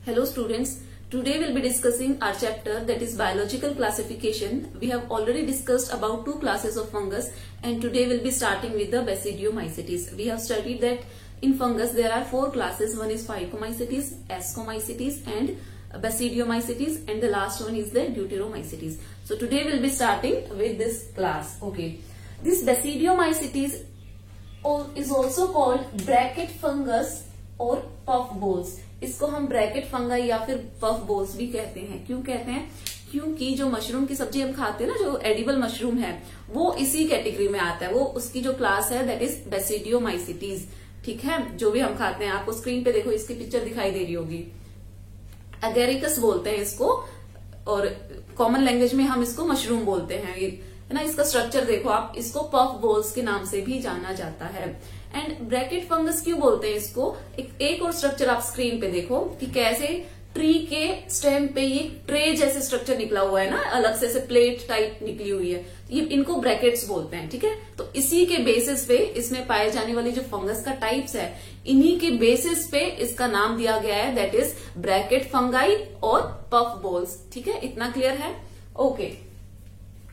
Hello students, today we'll be discussing our chapter that is biological classification. We have already discussed about two classes of fungus and today we'll be starting with the Basidiomycetes. We have studied that in fungus there are four classes. One is Phycomycetes, Ascomycetes and Basidiomycetes, and the last one is the Deuteromycetes. So today we'll be starting with this class. Okay, this Basidiomycetes is also called bracket fungus और puff balls. इसको हम bracket fungi या फिर puff balls भी कहते हैं. क्यों कहते हैं? क्योंकि जो मशरूम की सब्जी हम खाते हैं ना, जो एडिबल मशरूम है, वो इसी कैटेगरी में आता है. वो उसकी जो क्लास है दैट इज बेसिडियोमाइसिटीज. ठीक है, जो भी हम खाते हैं. आपको स्क्रीन पे देखो, इसकी पिक्चर दिखाई दे रही होगी. अगेरिकस बोलते हैं इसको और कॉमन लैंग्वेज में हम इसको मशरूम बोलते हैं, है ना. इसका स्ट्रक्चर देखो आप, इसको पफ बोल्स के नाम से भी जाना जाता है. एंड ब्रैकेट फंगस क्यों बोलते हैं इसको? एक और स्ट्रक्चर आप स्क्रीन पे देखो कि कैसे ट्री के स्टेम पे ये ट्रे जैसे स्ट्रक्चर निकला हुआ है ना, अलग से प्लेट टाइप निकली हुई है. ये इनको ब्रैकेट्स बोलते हैं. ठीक है, तो इसी के बेसिस पे इसमें पाए जाने वाली जो फंगस का टाइप्स है, इन्हीं के बेसिस पे इसका नाम दिया गया है दैट इज ब्रैकेट फंगाई और पफ बोल्स. ठीक है, इतना क्लियर है? ओके,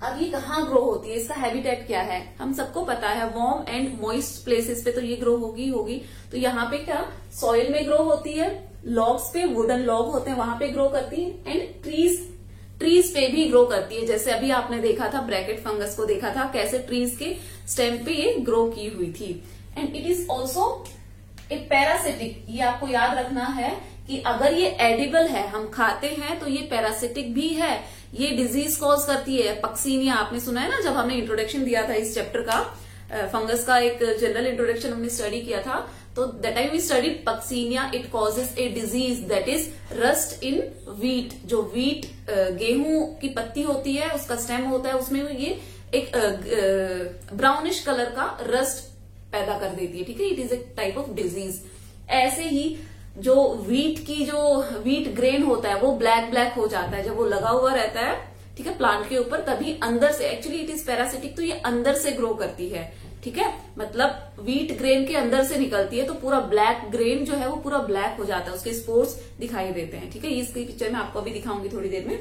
अब ये कहाँ ग्रो होती है, इसका हैबिटेट क्या है, हम सबको पता है. वार्म एंड मॉइस्ट प्लेसेस पे तो ये ग्रो होगी. तो यहाँ पे क्या सॉइल में ग्रो होती है, लॉग्स पे, वुडन लॉग होते हैं वहां पे ग्रो करती है, एंड ट्रीज पे भी ग्रो करती है. जैसे अभी आपने देखा था, ब्रैकेट फंगस को देखा था कैसे ट्रीज के स्टेम पे ये ग्रो की हुई थी. And it is also a parasitic. ये आपको याद रखना है कि अगर ये एडिबल है, हम खाते हैं, तो ये पैरासिटिक भी है. ये डिजीज कॉज करती है. पक्सीनिया आपने सुना है ना, जब हमने इंट्रोडक्शन दिया था इस चैप्टर का, फंगस का एक जनरल इंट्रोडक्शन हमने स्टडी किया था, तो that time we studied Puccinia. It causes a disease that is rust in wheat. जो व्हीट गेहूं की पत्ती होती है, उसका स्टेम होता है, उसमें ये एक ब्राउनिश कलर का रस्ट पैदा कर देती है. ठीक है, it is a type of disease. ऐसे ही जो व्हीट ग्रेन होता है वो ब्लैक हो जाता है जब वो लगा हुआ रहता है, ठीक है, प्लांट के ऊपर. तभी अंदर से, एक्चुअली इट इज पैरासिटिक, तो ये अंदर से ग्रो करती है. ठीक है, मतलब व्हीट ग्रेन के अंदर से निकलती है, तो पूरा ब्लैक ग्रेन जो है वो पूरा ब्लैक हो जाता है, उसके स्पोर्स दिखाई देते हैं. ठीक है, इसकी पिक्चर में आपको अभी दिखाऊंगी थोड़ी देर में.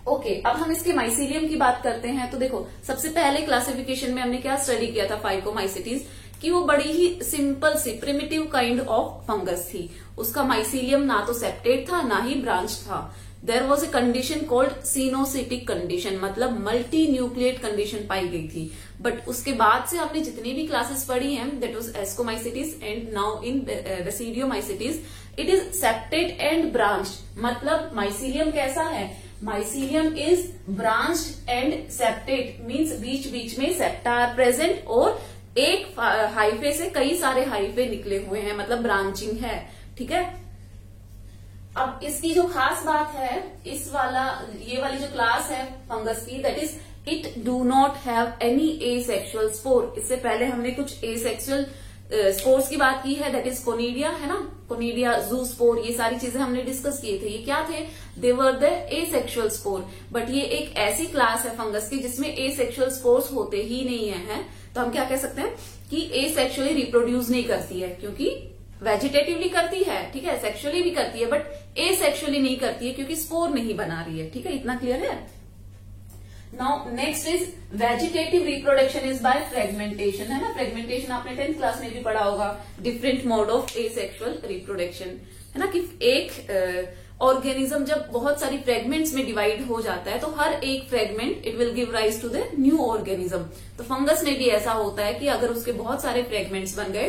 ओके, अब हम इसके माइसीलियम की बात करते हैं. तो देखो, सबसे पहले क्लासिफिकेशन में हमने क्या स्टडी किया था, फाइकोमाइसिटीज, कि वो बड़ी ही सिंपल सी प्रिमिटिव काइंड ऑफ फंगस थी. उसका माइसीलियम ना तो सेप्टेट था ना ही ब्रांच था. There was a condition called coenocytic condition, मतलब मल्टी न्यूक्लिएट कंडीशन पाई गई थी. बट उसके बाद से हमने जितनी भी क्लासेस पढ़ी हैं, that was ascomycetes and now in basidiomycetes, it is septate and branch. मतलब माइसीलियम कैसा है? Mycelium is branched and septate, means बीच में सेप्टा आर प्रेजेंट और एक हाइफे से कई सारे हाइफे निकले हुए हैं, मतलब ब्रांचिंग है. ठीक है, अब इसकी जो खास बात है, ये वाली जो क्लास है फंगस की, that is it do not have any asexual spore. इससे पहले हमने कुछ एसेक्सुअल स्पोर्स की बात की है, दैट इज कोनिडिया, है ना, कोनिडिया, जू स्पोर, ये सारी चीजें हमने डिस्कस किए थे. ये क्या थे? They were the asexual spore. But ये एक ऐसी क्लास है फंगस की जिसमें एसेक्सुअल स्पोर्स होते ही नहीं है. तो हम क्या कह सकते हैं कि एसेक्सुअली रिप्रोड्यूस नहीं करती है, क्योंकि वेजिटेटिवली करती है, ठीक है, सेक्सुअली भी करती है, बट एसेक्सुअली नहीं करती है क्योंकि स्पोर नहीं बना रही है. ठीक है, इतना क्लियर है? Now next is vegetative reproduction is by fragmentation, है ना. फ्रेगमेंटेशन आपने 10th क्लास में भी पढ़ा होगा. Different mode of asexual reproduction, है ना, कि एक ऑर्गेनिज्म जब बहुत सारी फ्रेगमेंट्स में डिवाइड हो जाता है, तो हर एक fragment it will give rise to the new organism. तो फंगस में भी ऐसा होता है कि अगर उसके बहुत सारे फ्रेगमेंट्स बन गए,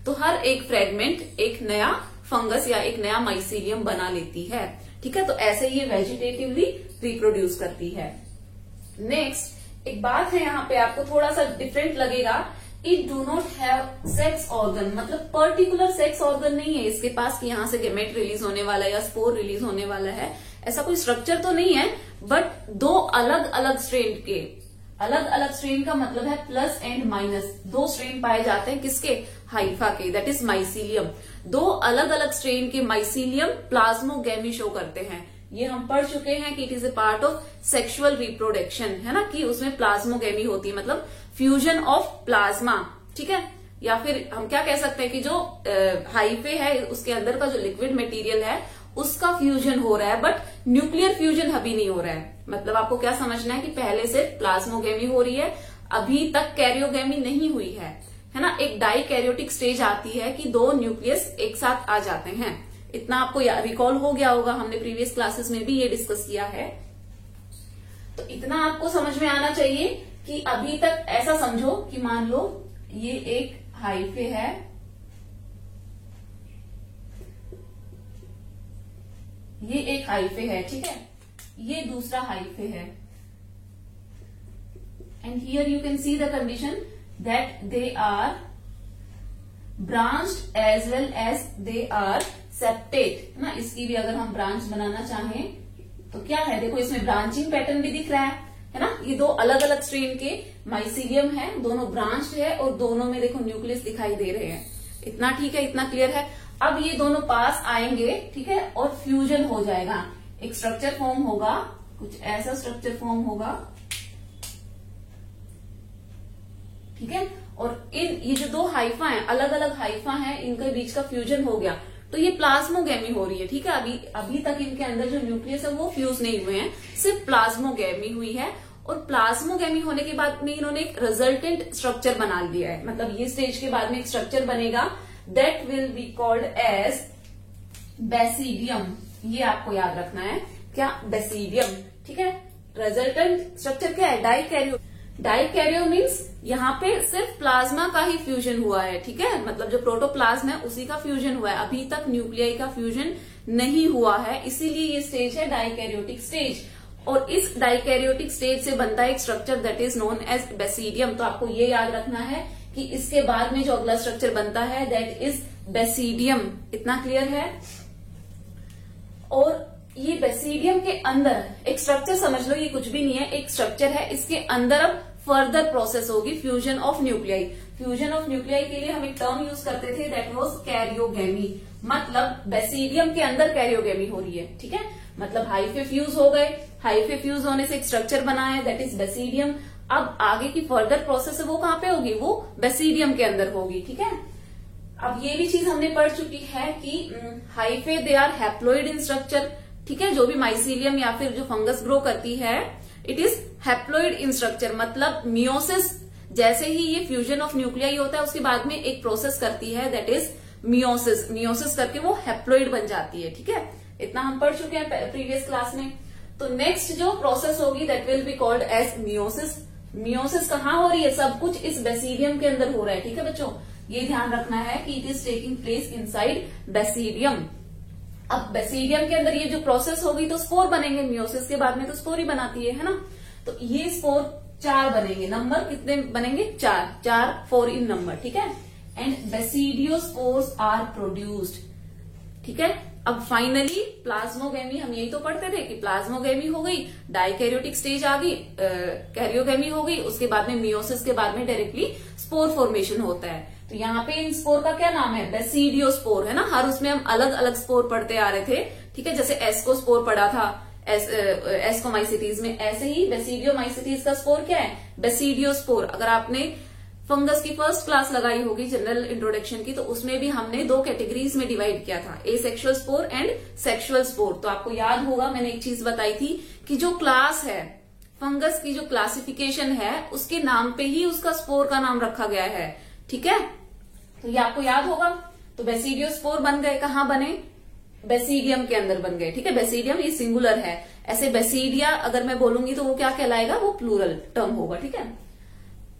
तो हर एक फ्रेगमेंट एक नया फंगस या एक नया माइसीलियम बना लेती है. ठीक है, तो ऐसे ये वेजिटेटिवली रिप्रोड्यूस करती है. नेक्स्ट एक बात है, यहाँ पे आपको थोड़ा सा डिफरेंट लगेगा. It do not have sex organ, मतलब पर्टिकुलर सेक्स ऑर्गन नहीं है इसके पास कि यहाँ से गेमेट रिलीज होने वाला है या स्पोर रिलीज होने वाला है. ऐसा कोई स्ट्रक्चर तो नहीं है, बट दो अलग अलग स्ट्रेन का मतलब है प्लस एंड माइनस. दो स्ट्रेन पाए जाते हैं किसके? हाइफा के, दैट इज माइसीलियम. दो अलग अलग स्ट्रेन के माइसीलियम प्लाज्मोगैमी शो करते हैं. ये हम पढ़ चुके हैं कि it is a part of sexual reproduction, है ना, कि उसमें प्लाज्मोगैमी होती है, मतलब फ्यूजन ऑफ प्लाज्मा. ठीक है, या फिर हम क्या कह सकते हैं कि जो हाइफे है उसके अंदर का जो लिक्विड मटेरियल है उसका फ्यूजन हो रहा है, बट न्यूक्लियर फ्यूजन अभी नहीं हो रहा है। मतलब आपको क्या समझना है कि पहले से प्लाज्मोगेमी हो रही है, अभी तक कैरियोगेमी नहीं हुई है ना। एक डाइकैरियोटिक स्टेज आती है कि दो न्यूक्लियस एक साथ आ जाते हैं। इतना आपको रिकॉल हो गया होगा, हमने प्रीवियस क्लासेस में भी ये डिस्कस किया है। तो इतना आपको समझ में आना चाहिए कि अभी तक ऐसा समझो कि मान लो ये एक हाइफे है, ये एक हाइफे है, ठीक है, ये दूसरा हाइफे है, and here you can see the condition that they are branched as well as they are septate ना। इसकी भी अगर हम ब्रांच बनाना चाहें तो क्या है, देखो इसमें ब्रांचिंग पैटर्न भी दिख रहा है ना। ये दो अलग अलग स्ट्रेन के माइसीलियम है, दोनों ब्रांच्ड है और दोनों में देखो न्यूक्लियस दिखाई दे रहे हैं। इतना ठीक है, इतना क्लियर है। अब ये दोनों पास आएंगे, ठीक है, और फ्यूजन हो जाएगा, एक स्ट्रक्चर फॉर्म होगा, कुछ ऐसा स्ट्रक्चर फॉर्म होगा, ठीक है। और ये जो दो हाइफा हैं, अलग अलग हाइफा हैं, इनके बीच का फ्यूजन हो गया, तो ये प्लाज्मोगेमी हो रही है, ठीक है। अभी तक इनके अंदर जो न्यूक्लियस है वो फ्यूज नहीं हुए हैं, सिर्फ प्लाज्मोगेमी हुई है। और प्लाज्मोगेमी होने के बाद में इन्होंने एक रिजल्टेंट स्ट्रक्चर बना लिया है। मतलब ये स्टेज के बाद में एक स्ट्रक्चर बनेगा, that will be called as basidium. ये आपको याद रखना है, क्या, बेसिडियम, ठीक है। रिजल्टेंट स्ट्रक्चर क्या है, डाइकैरियो। डाइकैरियो मीन्स यहाँ पे सिर्फ प्लाज्मा का ही फ्यूजन हुआ है, ठीक है। मतलब जो प्रोटोप्लाज्म है उसी का फ्यूजन हुआ है, अभी तक न्यूक्लियाई का फ्यूजन नहीं हुआ है, इसीलिए ये स्टेज है डाइकैरियोटिक स्टेज। और इस डाइकैरियोटिक स्टेज से बनता है एक structure that is known as basidium. तो आपको ये याद रखना है कि इसके बाद में जो अगला स्ट्रक्चर बनता है दैट इज बेसिडियम। इतना क्लियर है। और ये बेसिडियम के अंदर एक स्ट्रक्चर समझ लो, ये कुछ भी नहीं है, एक स्ट्रक्चर है, इसके अंदर अब फर्दर प्रोसेस होगी fusion of nuclei. Fusion of nuclei के लिए हम एक टर्म यूज करते थे, दैट वाज कैरियोगेमी। मतलब बेसिडियम के अंदर कैरियोगेमी हो रही है, ठीक है। मतलब हाइफे फ्यूज हो गए, हाइफे फ्यूज होने से एक स्ट्रक्चर बना है दैट इज बेसिडियम। अब आगे की फर्दर प्रोसेस है वो कहाँ पे होगी, वो बेसिडियम के अंदर होगी, ठीक है। अब ये भी चीज हमने पढ़ चुकी है कि hyphae they are haploid in structure, ठीक है। जो भी माइसीलियम या फिर जो फंगस ग्रो करती है it is haploid in structure. मतलब मियोसिस, जैसे ही ये फ्यूजन ऑफ न्यूक्लियाई होता है उसके बाद में एक प्रोसेस करती है दैट इज मियोसिस। मियोसिस करके वो हैप्लॉइड बन जाती है, ठीक है। इतना हम पढ़ चुके हैं प्रीवियस क्लास में। तो नेक्स्ट जो प्रोसेस होगी that will be called as meiosis. Meiosis कहाँ हो रही है, सब कुछ इस बेसिडियम के अंदर हो रहा है, ठीक है बच्चों। ये ध्यान रखना है कि it is taking place inside basidium. अब बेसिडियम के अंदर ये जो प्रोसेस होगी तो स्पोर बनेंगे, मियोसिस के बाद में तो स्पोर ही बनाती है ना। तो ये स्पोर 4 बनेंगे, नंबर कितने बनेंगे, 4 4 इन नंबर, ठीक है। एंड बेसिडियोस्पोर्स आर प्रोड्यूस्ड, ठीक है। अब फाइनली प्लाज्मोगेमी, हम यही तो पढ़ते थे कि प्लाज्मोगेमी हो गई, डाइकैरियोटिक स्टेज आ गई, कैरियोगेमी हो गई, उसके बाद में मियोसिस के बाद में डायरेक्टली स्पोर फॉर्मेशन होता है। तो यहाँ पे इन स्पोर का क्या नाम है, बेसिडियोस्पोर, है ना। हर उसमें हम अलग अलग स्पोर पढ़ते आ रहे थे, ठीक है। जैसे एस्कोस्पोर पढ़ा था एस्कोमाइसिटीज में, ऐसे ही बेसिडियोमाइसिटीज का स्पोर क्या है, बेसिडियोस्पोर। अगर आपने फंगस की फर्स्ट क्लास लगाई होगी जनरल इंट्रोडक्शन की, तो उसमें भी हमने 2 कैटेगरीज में डिवाइड किया था, asexual spore and sexual spore. तो आपको याद होगा मैंने एक चीज बताई थी कि जो क्लास है फंगस की, जो क्लासिफिकेशन है, उसके नाम पे ही उसका स्पोर का नाम रखा गया है, ठीक है। तो ये आपको याद होगा। तो बेसिडियोस्पोर बन गए, कहाँ बने, बेसिडियम के अंदर बन गए, ठीक है। बेसिडियम ये सिंगुलर है, ऐसे बेसिडिया अगर मैं बोलूंगी तो वो क्या कहलाएगा, वो प्लूरल टर्म होगा, ठीक है।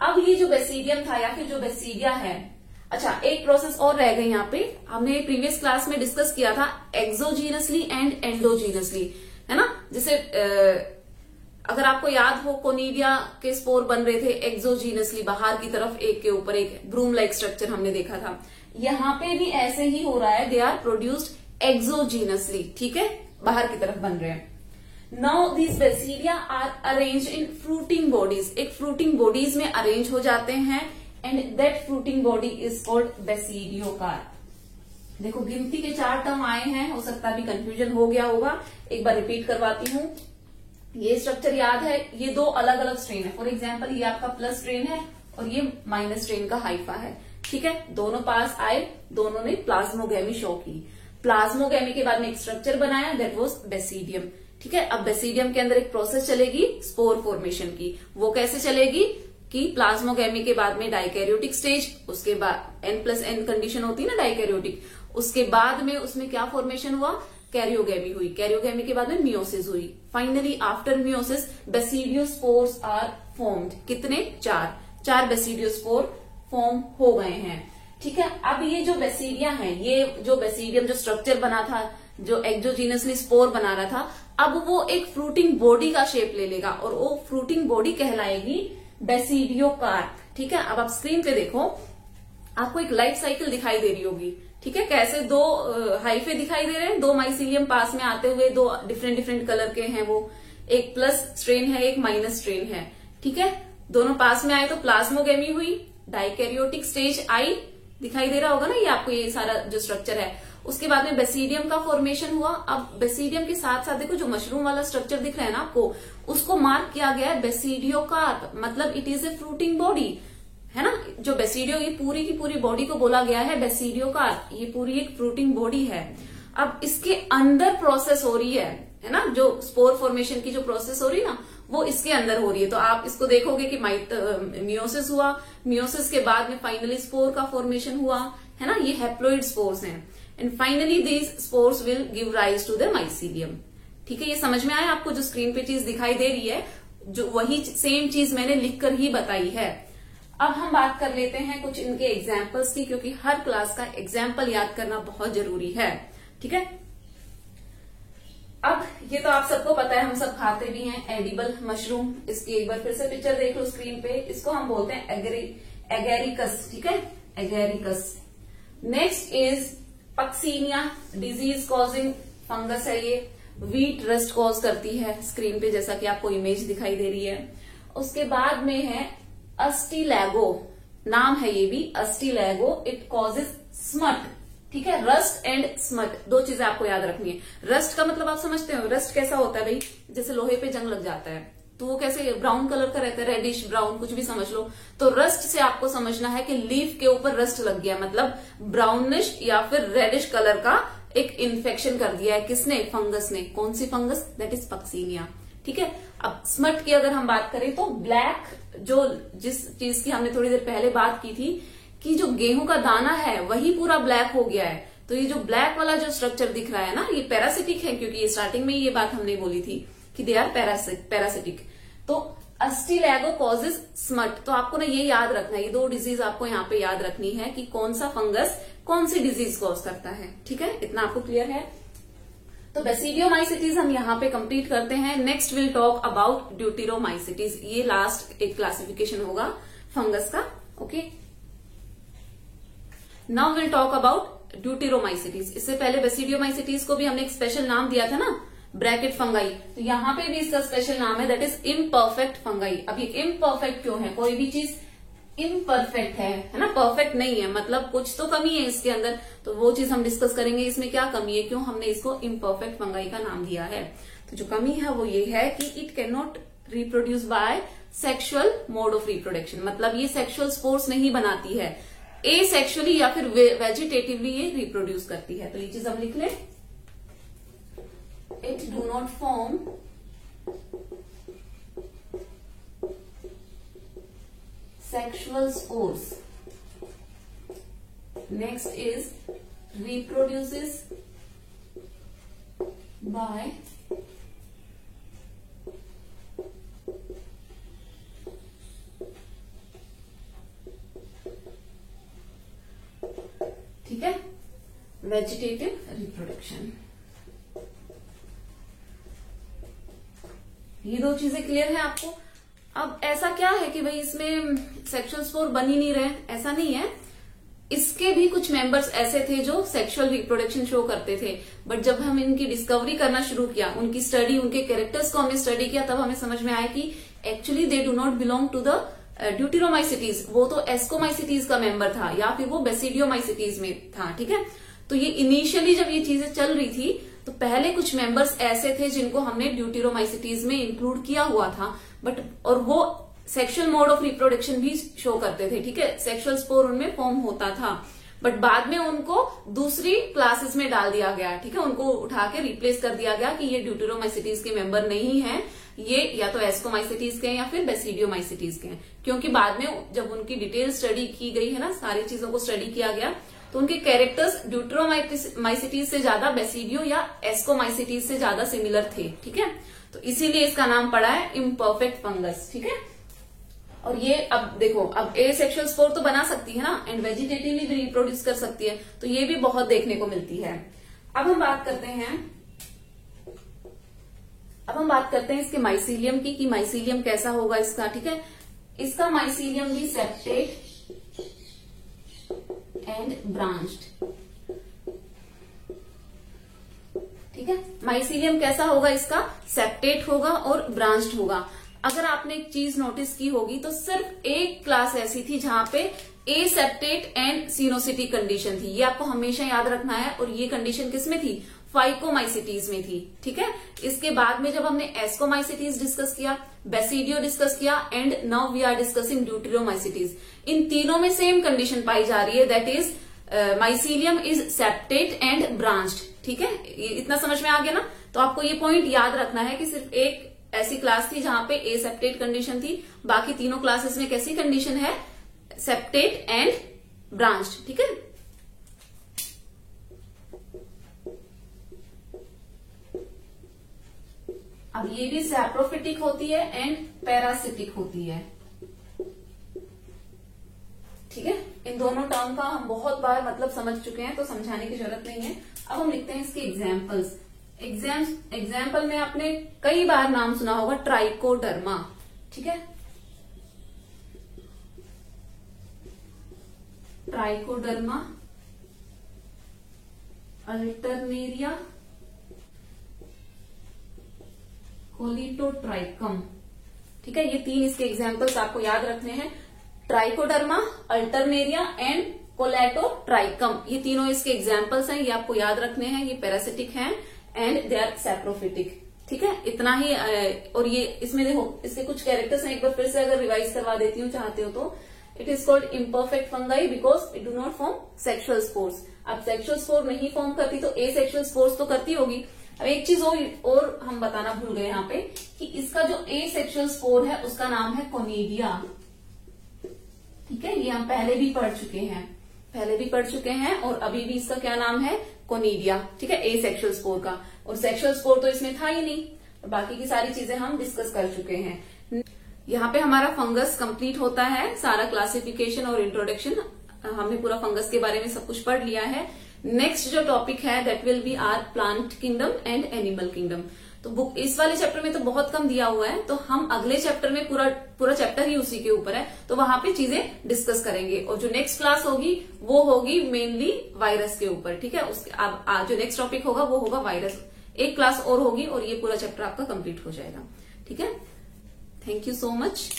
अब ये जो बेसिडियम था या फिर जो बेसिडिया है, अच्छा एक प्रोसेस और रह गई यहाँ पे, हमने प्रीवियस क्लास में डिस्कस किया था एक्सोजीनसली एंड एंडोजीनसली, है ना। जैसे अगर आपको याद हो कोनिडिया के स्पोर बन रहे थे एक्सोजीनसली, बाहर की तरफ एक के ऊपर एक ब्रूम लाइक स्ट्रक्चर हमने देखा था। यहाँ पे भी ऐसे ही हो रहा है, दे आर प्रोड्यूस्ड एक्सोजीनसली, ठीक है, बाहर की तरफ बन रहे हैं। Now this basidia are arrange in fruiting bodies, एक फ्रूटिंग बॉडीज में अरेंज हो जाते हैं, and that fruiting body is called basidiocarp. देखो गिनती के 4 टर्म आए हैं, हो सकता है अभी कंफ्यूजन हो गया होगा, एक बार रिपीट करवाती हूँ। ये स्ट्रक्चर याद है, ये 2 अलग अलग स्ट्रेन है। फॉर एग्जाम्पल ये आपका प्लस स्ट्रेन है और ये माइनस स्ट्रेन का हाइफा है, ठीक है। दोनों पास आए, दोनों ने प्लाज्मोगेमी शो की। प्लाज्मोगेमी के बाद में एक स्ट्रक्चर बनाया, दैट वाज बेसिडियम। ठीक है, अब बेसिडियम के अंदर एक प्रोसेस चलेगी स्पोर फॉर्मेशन की। वो कैसे चलेगी कि प्लाज्मोगेमी के बाद में डाइकैरियोटिक स्टेज, उसके बाद N+N कंडीशन होती है ना डाइकैरियोटिक, उसके बाद में उसमें क्या फॉर्मेशन हुआ, कैरियोगेमी हुई। कैरियोगेमी के बाद में मियोसिस हुई। Finally after meiosis basidiospores are formed. कितने? 4 बेसिडियोस्पोर फॉर्म हो गए हैं। ठीक है, अब ये जो बेसिडिया है, ये जो बेसिडियम जो स्ट्रक्चर बना था, जो एक्सोजीनसली स्पोर बना रहा था, अब वो एक फ्रूटिंग बॉडी का शेप ले लेगा और वो फ्रूटिंग बॉडी कहलाएगी बेसिडियोकार्प। ठीक है, अब आप स्क्रीन पे देखो, आपको एक लाइफ साइकिल दिखाई दे रही होगी। ठीक है, कैसे 2 हाइफे दिखाई दे रहे हैं, 2 माइसीलियम पास में आते हुए, 2 डिफरेंट कलर के हैं वो, एक प्लस स्ट्रेन है, एक माइनस स्ट्रेन है। ठीक है, दोनों पास में आए तो प्लाज्मोगेमी हुई, डाइकैरियोटिक स्टेज आई, दिखाई दे रहा होगा ना ये आपको, ये सारा जो स्ट्रक्चर है। उसके बाद में बेसिडियम का फॉर्मेशन हुआ। अब बेसिडियम के साथ साथ देखो जो मशरूम वाला स्ट्रक्चर दिख रहा है ना आपको, उसको मार्क किया गया है बेसिडियोकार्प, मतलब it is a fruiting body, है ना। जो बेसिडियो, ये पूरी की पूरी बॉडी को बोला गया है बेसिडियोकार्प, ये पूरी एक फ्रूटिंग बॉडी है। अब इसके अंदर प्रोसेस हो रही है ना, जो स्पोर फॉर्मेशन की जो प्रोसेस हो रही है ना, वो इसके अंदर हो रही है। तो आप इसको देखोगे कि मियोसिस हुआ, मियोसिस के बाद में फाइनली स्पोर का फॉर्मेशन हुआ, है ना। ये हैप्लोइड स्पोर्स हैं and finally these spores will give rise to the mycelium. ठीक है, ये समझ में आया आपको? जो स्क्रीन पे चीज दिखाई दे रही है, जो वही सेम चीज मैंने लिखकर ही बताई है। अब हम बात कर लेते हैं कुछ इनके एग्जाम्पल्स की, क्योंकि हर क्लास का एग्जाम्पल याद करना बहुत जरूरी है। ठीक है, अब ये तो आप सबको पता है, हम सब खाते भी हैं एडिबल मशरूम। इसकी एक बार फिर से पिक्चर देख लो स्क्रीन पे। इसको हम बोलते हैं एगेरिकस। ठीक है, agaricus. Next is Puccinia, disease causing fungus है ये, व्हीट रस्ट कॉज करती है स्क्रीन पे, जैसा कि आपको इमेज दिखाई दे रही है। उसके बाद में है अस्टिलैगो, नाम है ये भी अस्टिलैगो, इट कॉजेज स्मट। ठीक है, रस्ट एंड स्मट, 2 चीजें आपको याद रखनी है। रस्ट का मतलब आप समझते हो, रस्ट कैसा होता है भाई, जैसे लोहे पे जंग लग जाता है तो वो कैसे ब्राउन कलर का रहता है, रेडिश ब्राउन, कुछ भी समझ लो। तो रस्ट से आपको समझना है कि लीफ के ऊपर रस्ट लग गया, मतलब ब्राउनिश या फिर रेडिश कलर का एक इन्फेक्शन कर दिया है। किसने? फंगस ने। कौन सी फंगस? That is Puccinia. ठीक है, अब स्मट की अगर हम बात करें तो ब्लैक, जो जिस चीज की हमने थोड़ी देर पहले बात की थी कि जो गेहूं का दाना है वही पूरा ब्लैक हो गया है, तो ये जो ब्लैक वाला जो स्ट्रक्चर दिख रहा है ना, ये पैरासिटिक है, क्योंकि ये स्टार्टिंग में ये बात हमने बोली थी कि दे आर पैरासिटिक। तो अस्टिलैगो कॉजेज स्मट, तो आपको ना ये याद रखना है, ये 2 डिजीज आपको यहाँ पे याद रखनी है कि कौन सा फंगस कौन सी डिजीज कॉज करता है। ठीक है, इतना आपको क्लियर है? तो बेसिडियोमाइसिटीज हम यहाँ पे कंप्लीट करते हैं। Next will talk about deuteromycetes, ये लास्ट एक क्लासिफिकेशन होगा फंगस का। Okay, now will talk about deuteromycetes. इससे पहले बेसिडियोमाइसिटीज को भी हमने एक स्पेशल नाम दिया था ना, ब्रैकेट फंगाई, तो यहाँ पे भी इसका स्पेशल नाम है, दैट इज इम्परफेक्ट फंगाई। अब ये इम्परफेक्ट क्यों है? कोई भी चीज इम्परफेक्ट है ना, परफेक्ट नहीं है, मतलब कुछ तो कमी है इसके अंदर, तो वो चीज हम डिस्कस करेंगे, इसमें क्या कमी है, क्यों हमने इसको इम्परफेक्ट फंगाई का नाम दिया है। तो जो कमी है वो ये है कि it can not reproduce by sexual mode of reproduction, मतलब ये सेक्सुअल स्पोर्स नहीं बनाती है, एसेक्सुअली या फिर वेजिटेटिवली ये रिप्रोड्यूस करती है। तो ये चीज हम लिख लें, it do not form sexual spores. Next is reproduces by ठीक है, वेजिटेटिव रिप्रोडक्शन। ये 2 चीजें क्लियर है आपको? अब ऐसा क्या है कि भाई इसमें सेक्सुअल स्पोर बन ही नहीं रहे, ऐसा नहीं है, इसके भी कुछ मेंबर्स ऐसे थे जो सेक्सुअल रिप्रोडक्शन शो करते थे, बट जब हम इनकी डिस्कवरी करना शुरू किया, उनकी स्टडी, उनके कैरेक्टर्स को हमने स्टडी किया, तब हमें समझ में आया कि actually they do not belong to the deuteromycetes, वो तो एस्कोमाइसिटीज का मेंबर था या फिर वो बेसिडियोमाइसिटीज में था। ठीक है, तो ये इनिशियली जब ये चीजें चल रही थी तो पहले कुछ मेंबर्स ऐसे थे जिनको हमने ड्यूटेरोमाइसिटीज में इंक्लूड किया हुआ था, बट और वो सेक्सुअल मोड ऑफ रिप्रोडक्शन भी शो करते थे। ठीक है, सेक्सुअल स्पोर उनमें फॉर्म होता था, बट बाद में उनको दूसरी क्लासेस में डाल दिया गया, ठीक है, उनको उठा के रिप्लेस कर दिया गया कि ये ड्यूटेरोमाइसिटीज के मेंबर नहीं है, ये या तो एस्कोमाइसिटीज के हैं या फिर बेसिडियोमाइसिटीज के हैं। क्योंकि बाद में जब उनकी डिटेल स्टडी की गई है ना, सारी चीजों को स्टडी किया गया, तो उनके कैरेक्टर्स ड्यूटेरोमाइसिटीज से ज्यादा बेसिडियो या एस्कोमाइसिटीज से ज्यादा सिमिलर थे, ठीक है। तो इसीलिए इसका नाम पड़ा है इम्परफेक्ट फंगस, ठीक है। और ये अब देखो, अब एसेक्सुअल स्पोर तो बना सकती है ना, एंड वेजिटेटिवली भी रिप्रोड्यूस कर सकती है, तो ये भी बहुत देखने को मिलती है। अब हम बात करते हैं इसके माइसीलियम की, कि माइसीलियम कैसा होगा इसका, ठीक है। इसका माइसीलियम भी सेप्टेट एंड ब्रांच्ड, ठीक है। माइसीलियम कैसा होगा इसका, सेप्टेट होगा और ब्रांच्ड होगा। अगर आपने एक चीज नोटिस की होगी तो सिर्फ एक क्लास ऐसी थी जहां पे एसेप्टेट एंड सिनोसिटी कंडीशन थी, ये आपको हमेशा याद रखना है। और ये कंडीशन किसमें थी, फाइकोमाइसिटीज में थी, ठीक है। इसके बाद में जब हमने एस्कोमाइसिटीज डिस्कस किया, बेसिडियो डिस्कस किया, and now we are discussing deuteromycetes, इन तीनों में सेम कंडीशन पाई जा रही है, that is mycelium is septate and branched, ठीक है। इतना समझ में आ गया ना। तो आपको ये पॉइंट याद रखना है कि सिर्फ एक ऐसी क्लास थी जहां पे एसेप्टेट कंडीशन थी, बाकी तीनों क्लासेस में कैसी कंडीशन है, सेप्टेट एंड ब्रांच्ड, ठीक है। अब ये भी सैप्रोफिटिक होती है एंड पैरासिटिक होती है, ठीक है। इन दोनों टर्म का हम बहुत बार मतलब समझ चुके हैं, तो समझाने की जरूरत नहीं है। अब हम लिखते हैं इसके एग्जाम्पल्स। एग्जाम्पल में आपने कई बार नाम सुना होगा ट्राइकोडर्मा, ठीक है। ट्राइकोडर्मा, अल्टरनेरिया, कोलिटोट्राइकम, ठीक है। ये तीन इसके एग्जाम्पल्स आपको याद रखने हैं, ट्राइकोडर्मा, अल्टरनेरिया एंड कोलेटोट्राइकम, ये तीनों इसके एग्जाम्पल्स हैं, ये आपको याद रखने हैं। ये पैरासिटिक हैं एंड दे आर सैप्रोफिटिक, ठीक है, इतना ही। और ये इसमें देखो, इसके कुछ कैरेक्टर्स हैं, एक बार फिर से अगर रिवाइज करवा देती हूँ चाहते हो तो। It is called imperfect fungi because it do not form sexual spores. अब सेक्सुअल स्पोर नहीं फॉर्म करती तो एसेक्सुअल स्पोर्स तो करती होगी। अब एक चीज और हम बताना भूल गए यहाँ पे, कि इसका जो एसेक्सुअल स्पोर है उसका नाम है कोनिडिया, ठीक है। ये हम पहले भी पढ़ चुके हैं और अभी भी इसका क्या नाम है, कोनिडिया, ठीक है, एसेक्सुअल स्पोर का। और सेक्सुअल स्पोर तो इसमें था ही नहीं, और बाकी की सारी चीजें हम डिस्कस कर चुके हैं। यहाँ पे हमारा फंगस कंप्लीट होता है, सारा क्लासिफिकेशन और इंट्रोडक्शन, हमने पूरा फंगस के बारे में सब कुछ पढ़ लिया है। नेक्स्ट जो टॉपिक है that will be our plant kingdom and animal kingdom. तो बुक इस वाले चैप्टर में तो बहुत कम दिया हुआ है, तो हम अगले चैप्टर में पूरा चैप्टर ही उसी के ऊपर है, तो वहां पे चीजें डिस्कस करेंगे। और जो नेक्स्ट क्लास होगी वो होगी मेनली वायरस के ऊपर, ठीक है। उसके अब जो नेक्स्ट टॉपिक होगा वो होगा वायरस। एक क्लास और होगी और ये पूरा चैप्टर आपका कंप्लीट हो जाएगा, ठीक है। Thank you so much.